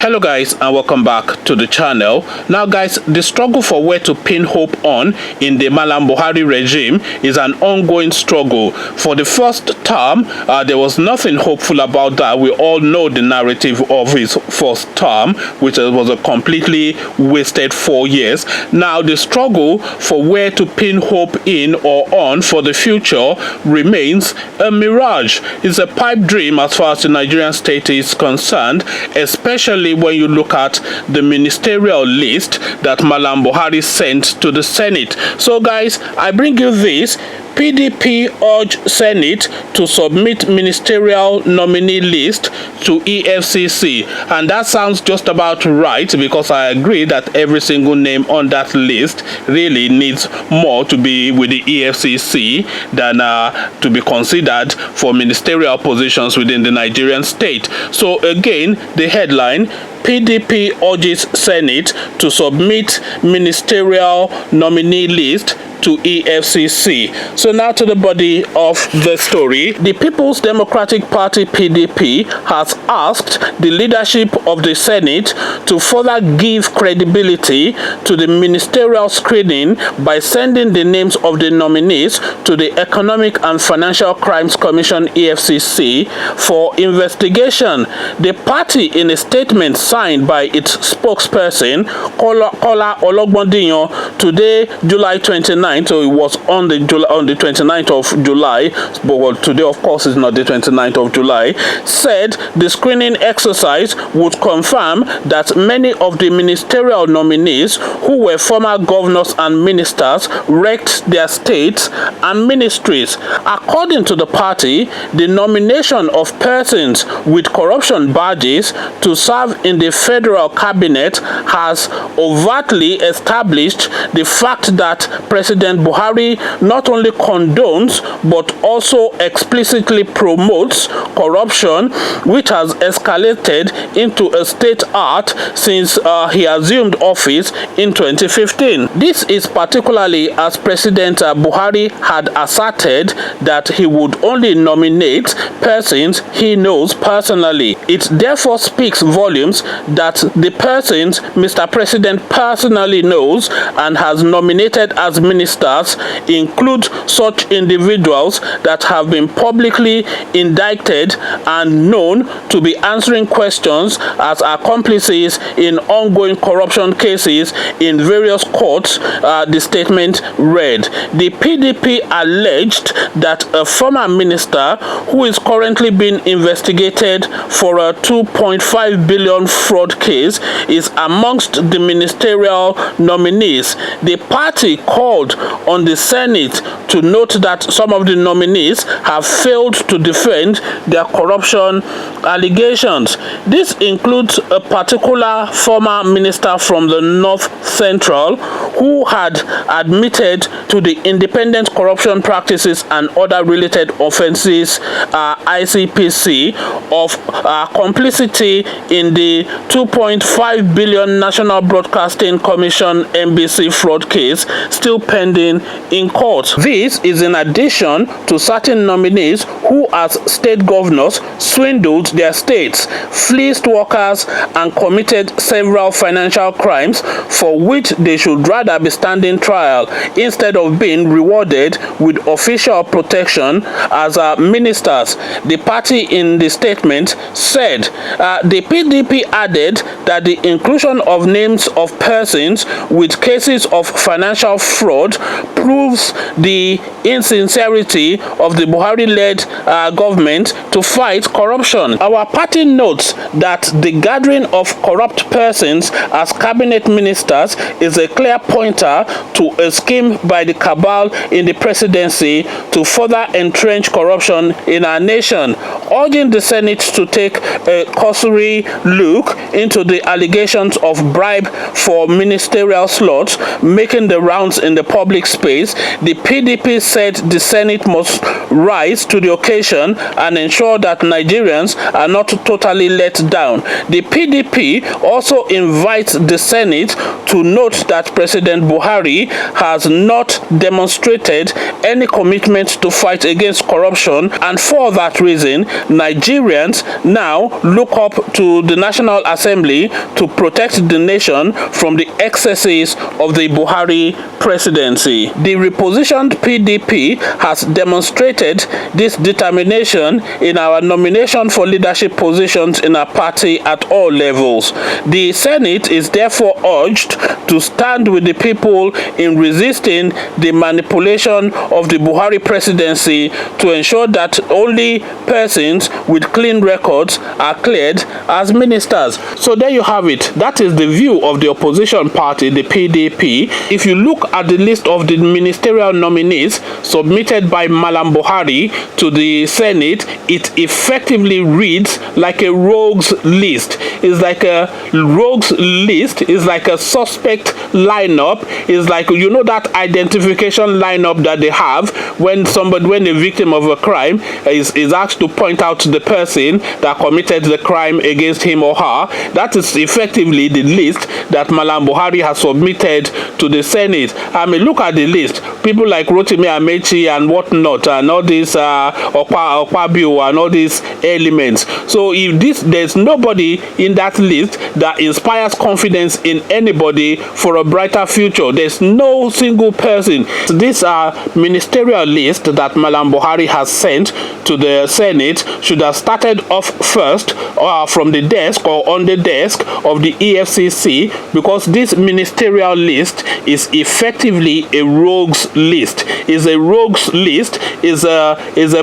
Hello guys, and welcome back to the channel. Now guys, the struggle for where to pin hope on in the Malam Buhari regime is an ongoing struggle. For the first term, there was nothing hopeful about that. We all know the narrative of his first term, which was a completely wasted 4 years. Now the struggle for where to pin hope in or on for the future remains a mirage. It's a pipe dream as far as the Nigerian state is concerned, especially when you look at the ministerial list that Malam Buhari sent to the Senate. So guys, I bring you this. PDP urge Senate to submit ministerial nominee list to EFCC, and that sounds just about right, because I agree that every single name on that list really needs more to be with the EFCC than to be considered for ministerial positions within the Nigerian state. So again, the headline: PDP urges Senate to submit ministerial nominee list to EFCC. So now to the body of the story. The People's Democratic Party PDP has asked the leadership of the Senate to further give credibility to the ministerial screening by sending the names of the nominees to the Economic and Financial Crimes Commission (EFCC) for investigation. The party, in a statement signed by its spokesperson Kola Ologbondinyo today, July 29, so it was on the 29th of July, but well, today of course is not the 29th of July, said the screening exercise would confirm that many of the ministerial nominees who were former governors and ministers wrecked their states and ministries. According to the party, the nomination of persons with corruption badges to serve in the federal cabinet has overtly established the fact that President Buhari not only condones but also explicitly promotes corruption, which has escalated into a state art since he assumed office in 2015. This is particularly as President Buhari had asserted that he would only nominate persons he knows personally. It therefore speaks volumes that the persons Mr. President personally knows and has nominated as ministers include such individuals that have been publicly indicted and known to be answering questions as accomplices in ongoing corruption cases in various courts, the statement read. The PDP alleged that a former minister who is currently being investigated for a 2.5 billion fraud case is amongst the ministerial nominees. The party called on the Senate to note that some of the nominees have failed to defend their corruption allegations. This includes a particular former minister from the North Central who had admitted to the Independent Corruption Practices and Other Related Offences ICPC of complicity in the 2.5 billion National Broadcasting Commission NBC fraud case still pending in court. This is in addition to certain nominees who, as state governors, swindled their states, fleeced workers, and committed several financial crimes for which they should rather be standing trial instead of being rewarded with official protection as ministers. The party in the statement said the PDP added that the inclusion of names of persons with cases of financial fraud proves the insincerity of the Buhari-led government to fight corruption. Our party notes that the gathering of corrupt persons as cabinet ministers is a clear pointer to a scheme by the cabal in the presidency to further entrench corruption in our nation, urging the Senate to take a cursory look into the allegations of bribe for ministerial slots making the rounds in the public public space, the PDP said the Senate must rise to the occasion and ensure that Nigerians are not totally let down. The PDP also invites the Senate to note that President Buhari has not demonstrated any commitment to fight against corruption, and for that reason, Nigerians now look up to the National Assembly to protect the nation from the excesses of the Buhari presidency. The repositioned PDP has demonstrated this determination in our nomination for leadership positions in our party at all levels. The Senate is therefore urged to stand with the people in resisting the manipulation of the Buhari presidency to ensure that only persons with clean records are cleared as ministers. So there you have it. That is the view of the opposition party, the PDP. If you look at the list of the ministerial nominees submitted by Malam Buhari to the Senate, it effectively reads like a rogues list. It's like a rogues list. It's like a suspect lineup. It's like, you know, that identification lineup that they have when a victim of a crime is asked to point out the person that committed the crime against him or her. That is effectively the list that Malam Buhari has submitted to the Senate. I mean, look at the list. People like Rotimi Amechi and whatnot, and all these Okpabio and all these elements. So if there's nobody in that list that inspires confidence in anybody for a brighter future. There's no single person. These are ministerial list that Malam Buhari has sent to the Senate should have started off first from the desk or on the desk of the EFCC, because this ministerial list is effectively a rogues list. Is a rogues list, is a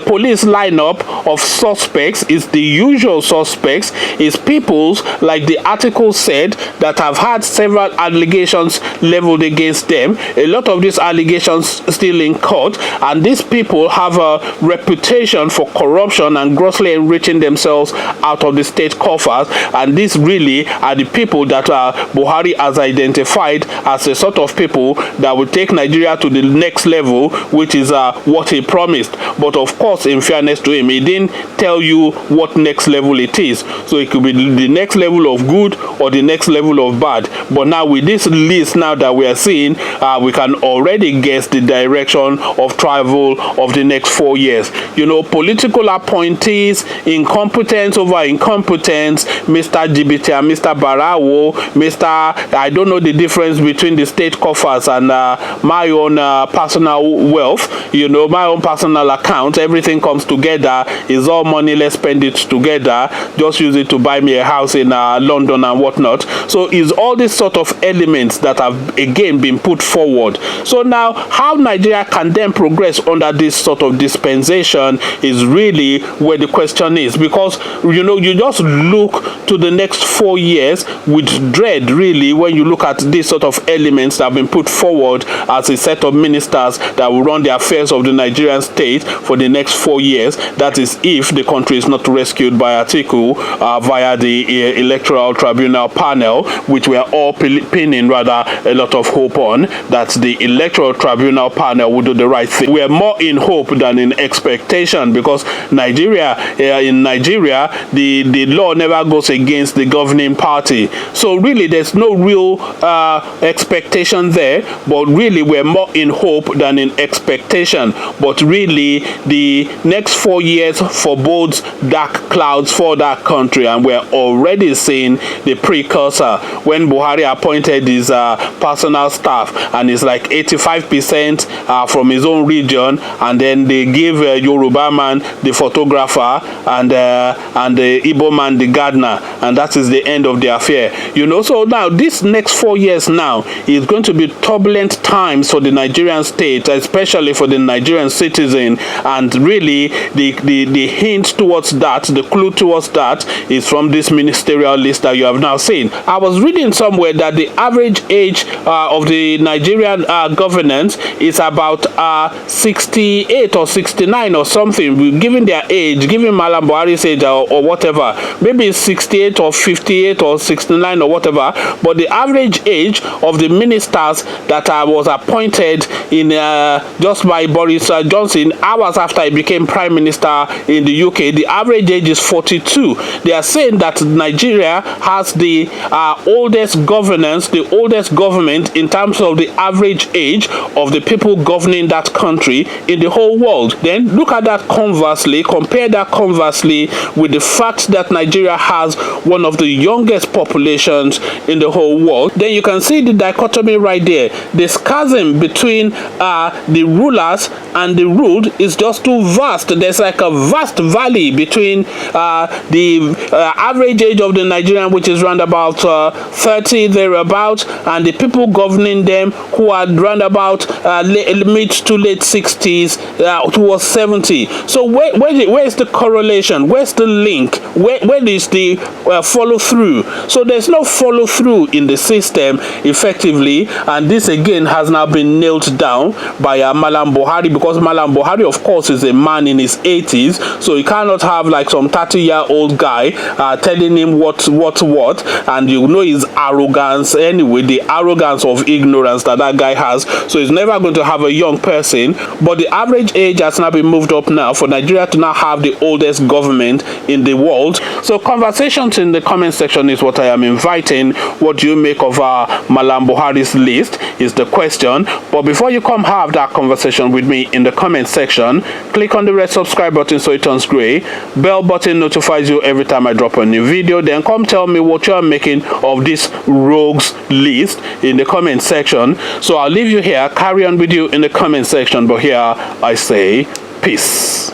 police lineup of suspects, is the usual suspects, is people like the article said that have had several allegations leveled against them. A lot of these allegations still in court, and these people have a reputation for corruption and grossly enriching themselves out of the state coffers, and these really are the people that Buhari has identified as a sort of people that will take Nigeria to the next level, which is what he promised. But of course, in fairness to him, he didn't tell you what next level it is. So it could be the next level of good or the next level of bad. But now with this list now that we are seeing, we can already guess the direction of travel of the next 4 years. You know, political appointees, incompetence over incompetence, Mr. Jibiti and Mr. Barawo, I don't know the difference between the state coffers and my own personal wealth, you know, my own personal account. Everything comes together, is all money, let's spend it together, just use it to buy me a house in London and whatnot. So is all these sort of elements that have again been put forward. So now how Nigeria can then progress under this sort of dispensation is really where the question is, because you know, you just look to the next 4 years with dread really when you look at these sort of elements that have been put forward as a set of ministers that will run the affairs of the Nigerian state for the next 4 years. That is if the country is not rescued by Atiku via the Electoral Tribunal panel, which we are all pinning rather a lot of hope on, that the Electoral Tribunal panel will do the right thing. We are more in hope than in expectation, because in Nigeria, the law never goes against the governing party. So really, there's no real expectation there, but really we're more in hope than in expectation. But really, the next 4 years forebodes dark clouds for that country, and we're already seeing the precursor when Buhari appointed his personal staff, and it's like 85% from his own region, and then they give Yoruba man the photographer and the Igbo man the gardener, and that is the end of the affair. You know, so now this next 4 years now is going to be turbulent times for the Nigerian state, especially for the Nigerian citizen, and really the hint towards that, the clue towards that is from this ministerial list that you have now seen. I was reading somewhere that the average age of the Nigerian governance is about 68 or 69 or something, given their age, given Malam Buhari's age or whatever. Maybe it's 68 or 58 or 69 or whatever, but the average age of the ministers that I was was appointed in just by Boris Johnson hours after he became Prime Minister in the UK. The average age is 42. They are saying that Nigeria has the oldest governance, the oldest government in terms of the average age of the people governing that country in the whole world. Then look at that conversely, compare that conversely with the fact that Nigeria has one of the youngest populations in the whole world. Then you can see the dichotomy right there. The chasm between the rulers and the ruled is just too vast. There's like a vast valley between the average age of the Nigerian, which is around about 30 thereabout, and the people governing them who are around about mid to late 60s towards 70. So where is the correlation? Where's the link? Where is the follow through? So there's no follow through in the system effectively, and this again has now been nailed down by Malam Buhari, because Malam Buhari, of course, is a man in his 80s, so you cannot have like some 30-year-old guy telling him what, and you know his arrogance anyway, the arrogance of ignorance that guy has. So he's never going to have a young person. But the average age has now been moved up now for Nigeria to now have the oldest government in the world. So conversations in the comment section is what I am inviting. What do you make of Malam Buhari's list is the question. But before you come have that conversation with me in the comment section, click on the red subscribe button so it turns gray. Bell button notifies you every time I drop a new video. Then come tell me what you are making of this rogues list in the comment section. So I'll leave you here, carry on with you in the comment section, but here I say peace.